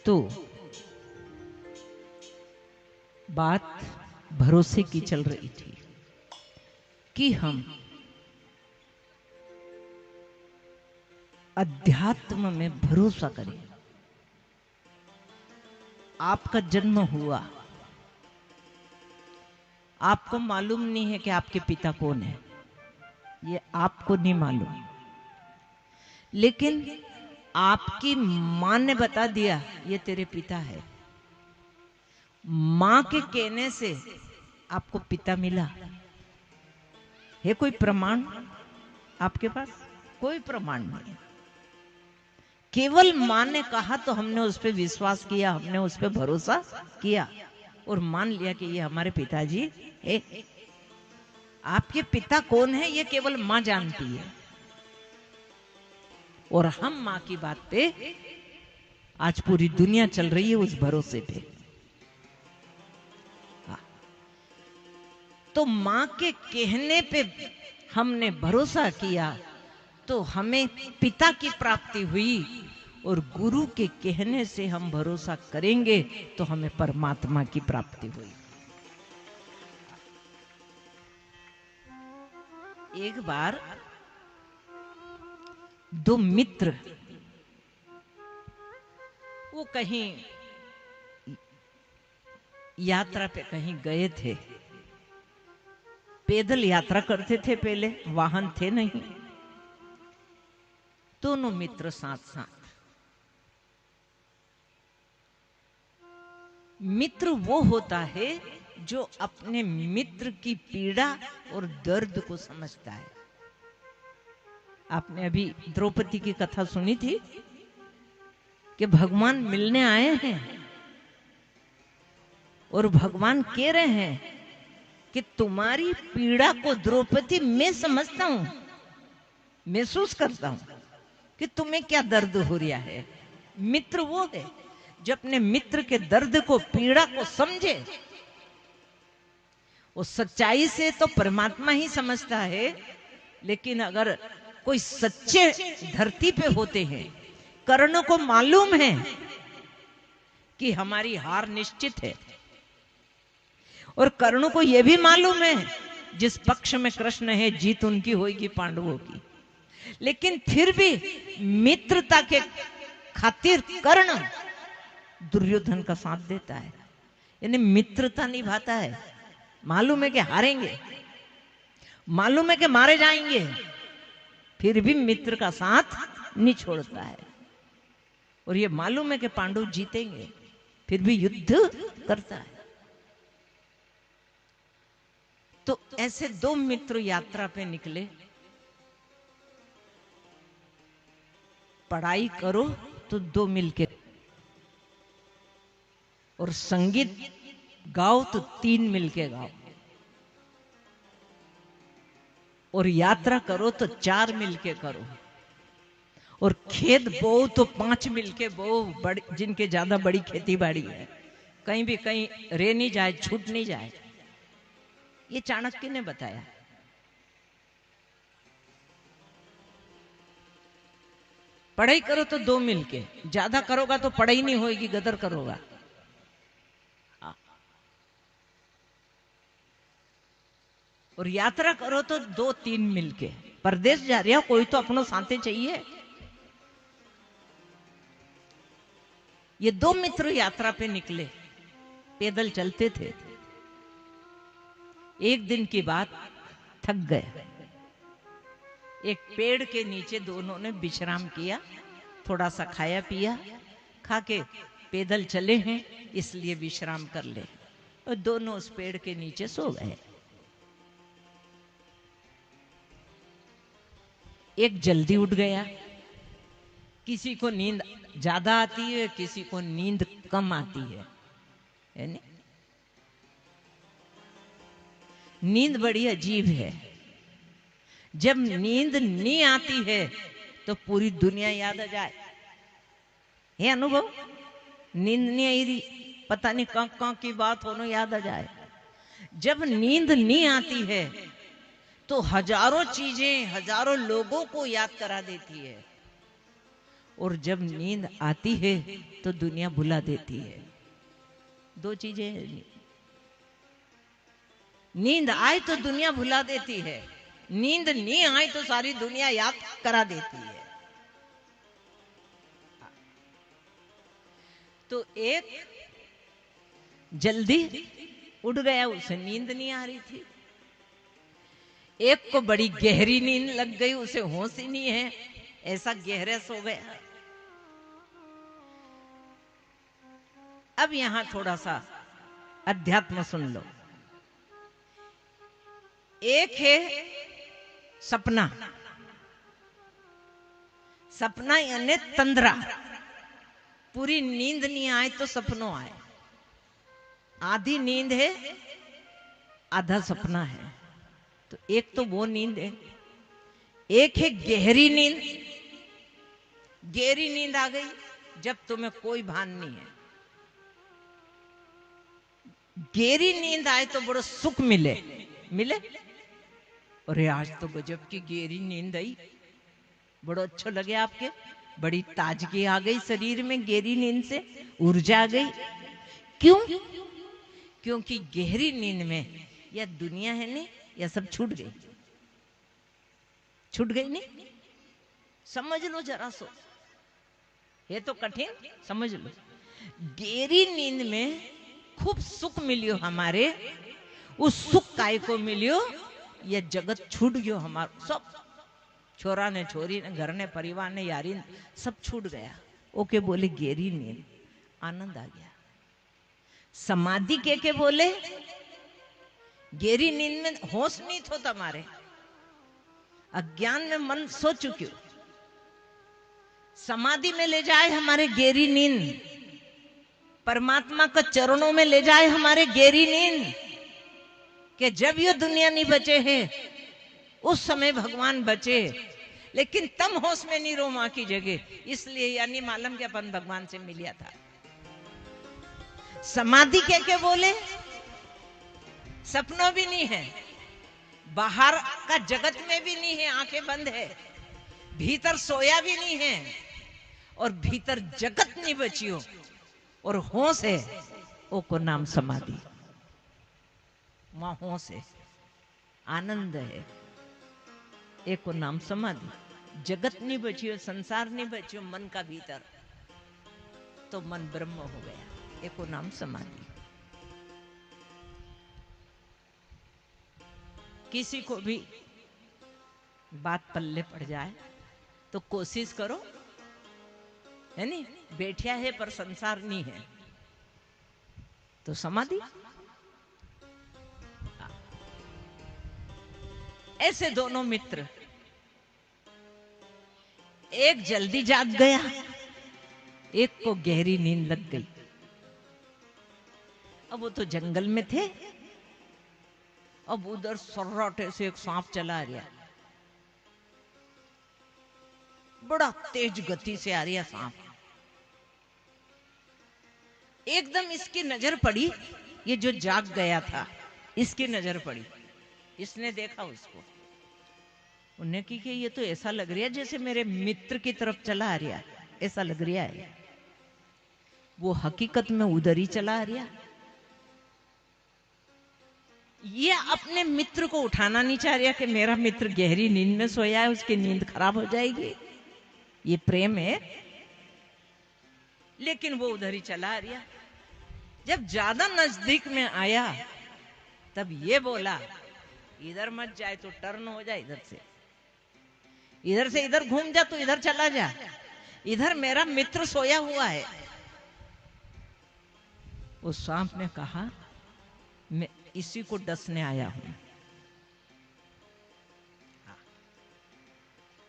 तो बात भरोसे की चल रही थी कि हम अध्यात्म में भरोसा करें। आपका जन्म हुआ, आपको मालूम नहीं है कि आपके पिता कौन है, ये आपको नहीं मालूम, लेकिन आपकी मां ने बता दिया ये तेरे पिता है। मां के कहने से आपको पिता मिला है। कोई प्रमाण आपके पास? कोई प्रमाण नहीं। केवल मां ने कहा तो हमने उस पर विश्वास किया, हमने उस पर भरोसा किया और मान लिया कि ये हमारे पिताजी है। आपके पिता कौन है ये केवल मां जानती है, और हम मां की बात पे आज पूरी दुनिया चल रही है उस भरोसे पे। तो मां के कहने पे हमने भरोसा किया तो हमें पिता की प्राप्ति हुई, और गुरु के कहने से हम भरोसा करेंगे तो हमें परमात्मा की प्राप्ति हुई। एक बार दो मित्र वो कहीं यात्रा पे कहीं गए थे, पैदल यात्रा करते थे, पहले वाहन थे नहीं, दोनों मित्र साथ साथ। मित्र वो होता है जो अपने मित्र की पीड़ा और दर्द को समझता है। आपने अभी द्रौपदी की कथा सुनी थी कि भगवान मिलने आए हैं और भगवान कह रहे हैं कि तुम्हारी पीड़ा को द्रौपदी मैं समझता हूं, महसूस करता हूं कि तुम्हें क्या दर्द हो रहा है। मित्र वो है जो अपने मित्र के दर्द को, पीड़ा को समझे। वो सच्चाई से तो परमात्मा ही समझता है, लेकिन अगर कोई सच्चे धरती पे होते हैं, कर्ण को मालूम है कि हमारी हार निश्चित है, और कर्ण को यह भी मालूम है जिस पक्ष में कृष्ण है जीत उनकी होगी पांडवों की, लेकिन फिर भी मित्रता के खातिर कर्ण दुर्योधन का साथ देता है, यानी मित्रता निभाता है। मालूम है कि हारेंगे, मालूम है कि मारे जाएंगे, फिर भी मित्र का साथ नहीं छोड़ता है। और ये मालूम है कि पांडव जीतेंगे, फिर भी युद्ध करता है। तो ऐसे दो मित्र यात्रा पे निकले। पढ़ाई करो तो दो मिलके, और संगीत गाओ तो तीन मिलके गाओ, और यात्रा करो तो चार मिलके करो, और खेत बो तो पांच मिलके बो, जिनके ज्यादा बड़ी खेती बाड़ी है, कहीं भी कहीं रह नहीं जाए, छूट नहीं जाए। ये चाणक्य ने बताया। पढ़ाई करो तो दो मिलके, ज्यादा करोगा तो पढ़ाई नहीं होगी, गदर करोगा। और यात्रा करो तो दो तीन मिलके। परदेश जा रहे हो, कोई तो अपनों साथे चाहिए। ये दो मित्र यात्रा पे निकले, पैदल चलते थे। एक दिन की बात, थक गए, एक पेड़ के नीचे दोनों ने विश्राम किया, थोड़ा सा खाया पिया, खा के पैदल चले हैं इसलिए विश्राम कर ले, और दोनों उस पेड़ के नीचे सो गए। एक जल्दी उठ गया, किसी को नींद ज्यादा आती है, किसी को नींद कम आती है नहीं? नींद बड़ी अजीब है। जब नींद नहीं आती है तो पूरी दुनिया याद आ जाए। ये अनुभव, नींद नहीं आई रही, पता नहीं कहां की बात होनो याद आ जाए। जब नींद नहीं आती है तो हजारों चीजें, हजारों लोगों को याद करा देती है। और जब नींद आती है तो दुनिया भुला देती है। दो चीजें हैं। नींद आए तो दुनिया भुला देती है, नींद नहीं आए तो सारी दुनिया याद करा देती है। तो एक जल्दी उठ गया, उसे नींद नहीं आ रही थी। एक को बड़ी गहरी नींद लग गई, उसे होश ही नहीं है, ऐसा गहरे सो गया। अब यहां थोड़ा सा अध्यात्म सुन लो। एक है सपना, सपना यानी तंद्रा। पूरी नींद नहीं आए तो सपनों आए। आधी नींद है, आधा सपना है। तो एक तो वो नींद है। एक है गहरी नींद। गहरी नींद आ गई जब तुम्हें कोई भान नहीं है। गहरी नींद आए तो बड़ा सुख मिले। मिले, अरे आज तो गजब की गहरी नींद आई, बड़ा अच्छा लगे आपके, बड़ी ताजगी आ गई शरीर में गहरी नींद से, ऊर्जा आ गई। क्यों? क्योंकि गहरी नींद में या दुनिया है नहीं, या सब छूट गई। छूट गई नहीं, समझ लो जरा सो, ये तो कठिन, समझ लो। गहरी नींद में खूब सुख मिलियो हमारे, उस सुख काय को मिलियो, ये जगत छूट गयो हमारा। सब छोरा ने, छोरी ने, घर ने, परिवार ने, यारी ने, सब छूट गया। ओके बोले गहरी नींद, आनंद आ गया। समाधि के बोले गहरी नींद में होश नहीं थो तुम्हारे, अज्ञान में मन सो चुके हो। समाधि में ले जाए हमारे गहरी नींद, परमात्मा के चरणों में ले जाए हमारे गहरी नींद, कि जब ये दुनिया नहीं बचे हैं उस समय भगवान बचे, लेकिन तम होश में नहीं रो मां की जगह। इसलिए यानी मालूम के अपन भगवान से मिलिया था। समाधि के बोले सपनों भी नहीं है, बाहर का जगत में भी नहीं है, आंखें बंद है, भीतर सोया भी नहीं है, और भीतर जगत नहीं बची हो, और होश है, वो को नाम समाधि। वहां होश है, आनंद है, एक को नाम समाधि। जगत नहीं बची हो, संसार नहीं बची हो, मन का भीतर, तो मन ब्रह्म हो गया, एक को नाम समाधि। किसी को भी बात पल्ले पड़ जाए तो कोशिश करो, है नहीं, बैठिया है पर संसार नहीं है, तो समाधि। ऐसे दोनों मित्र, एक जल्दी जाग गया, एक को गहरी नींद लग गई। अब वो तो जंगल में थे, अब उधर सर्राटे से एक सांप चला रहा, बड़ा तेज गति से आ रहा सांप। एकदम इसकी नजर पड़ी, ये जो जाग गया था इसकी नजर पड़ी, इसने देखा उसको, उन्हें की कि ये तो ऐसा लग रहा है जैसे मेरे मित्र की तरफ चला आ रहा, ऐसा लग रहा है। वो हकीकत में उधर ही चला आ रहा। ये अपने मित्र को उठाना नहीं चाह रहा कि मेरा मित्र गहरी नींद में सोया है, उसकी नींद खराब हो जाएगी, ये प्रेम है। लेकिन वो उधर ही चला आ रहा। जब ज्यादा नजदीक में आया तब ये बोला, इधर मत जाए तो टर्न हो जाए, इधर से इधर घूम जा, तो इधर चला जा, इधर मेरा मित्र सोया हुआ है। उस सांप ने कहा, मैं इसी को डसने आया हूं।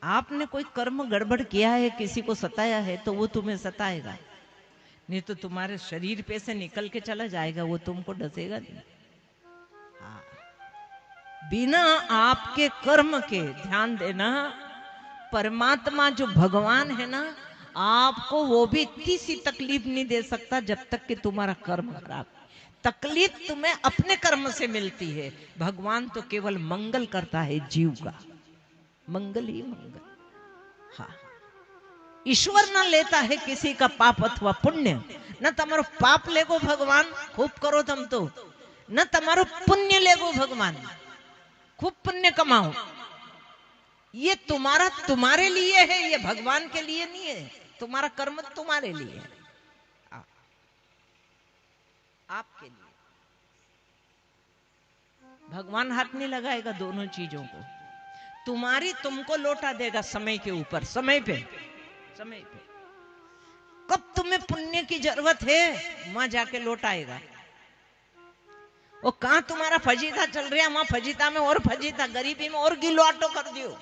आपने कोई कर्म गड़बड़ किया है, किसी को सताया है, तो वो तुम्हें सताएगा, नहीं तो तुम्हारे शरीर पे से निकल के चला जाएगा, वो तुमको डसेगा नहीं। हाँ, बिना आपके कर्म के, ध्यान देना, परमात्मा जो भगवान है ना, आपको वो भी इतनी सी तकलीफ नहीं दे सकता जब तक कि तुम्हारा कर्म खराब। तकलीफ तुम्हें अपने कर्म से मिलती है, भगवान तो केवल मंगल करता है जीव का, मंगल ही मंगल। हाँ, ईश्वर ना लेता है किसी का पाप अथवा पुण्य। न तमारो पाप लेगो भगवान, खूब करो तुम तो, न तमारो पुण्य लेगो भगवान, खूब पुण्य कमाओ। ये तुम्हारा तुम्हारे लिए है, ये भगवान के लिए नहीं है। तुम्हारा कर्म तुम्हारे लिए है, आपके लिए। भगवान हाथ नहीं लगाएगा दोनों चीजों को। तुम्हारी तुमको लौटा देगा समय के ऊपर, समय पे, समय पे। कब तुम्हें पुण्य की जरूरत है वहां जाके लौटाएगा। वो कहां तुम्हारा फजीता चल रहा है, वहां फजीता में और फजीता, गरीबी में और गिलो आटो कर दियो।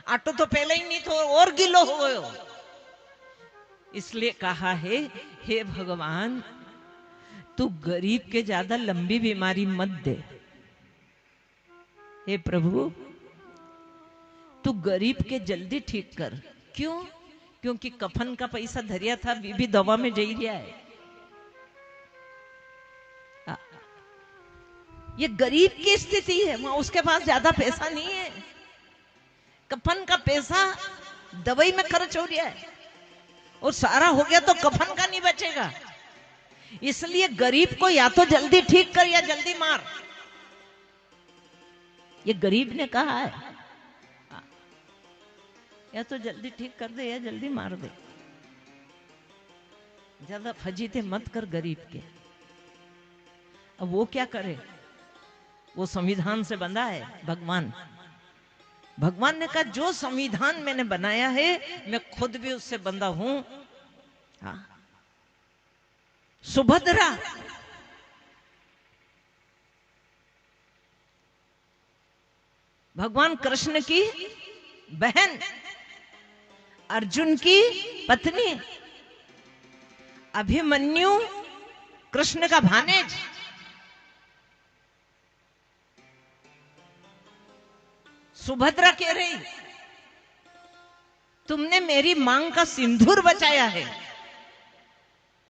आटो तो पहले ही नहीं तो और गिलो हो गयो। इसलिए कहा है, हे भगवान तू गरीब के ज्यादा लंबी बीमारी मत दे। हे प्रभु तू गरीब के जल्दी ठीक कर। क्यों? क्योंकि कफन का पैसा धरिया था, भी दवा में जई रहा है। ये गरीब की स्थिति है, वहां उसके पास ज्यादा पैसा नहीं है। कफन का पैसा दवाई में खर्च हो रहा है, और सारा हो गया तो कफन का नहीं बचेगा। इसलिए गरीब को या तो जल्दी ठीक कर या जल्दी मार। ये गरीब ने कहा है, या तो जल्दी ठीक कर दे या जल्दी मार दे। ज्यादा फजीते मत कर गरीब के। अब वो क्या करे? वो संविधान से बंधा है भगवान। भगवान ने कहा जो संविधान मैंने बनाया है मैं खुद भी उससे बंधा हूं। हाँ। सुभद्रा भगवान कृष्ण की बहन, अर्जुन की पत्नी, अभिमन्यु कृष्ण का भानेज। सुभद्रा कह रही तुमने मेरी मांग का सिंदूर बचाया है,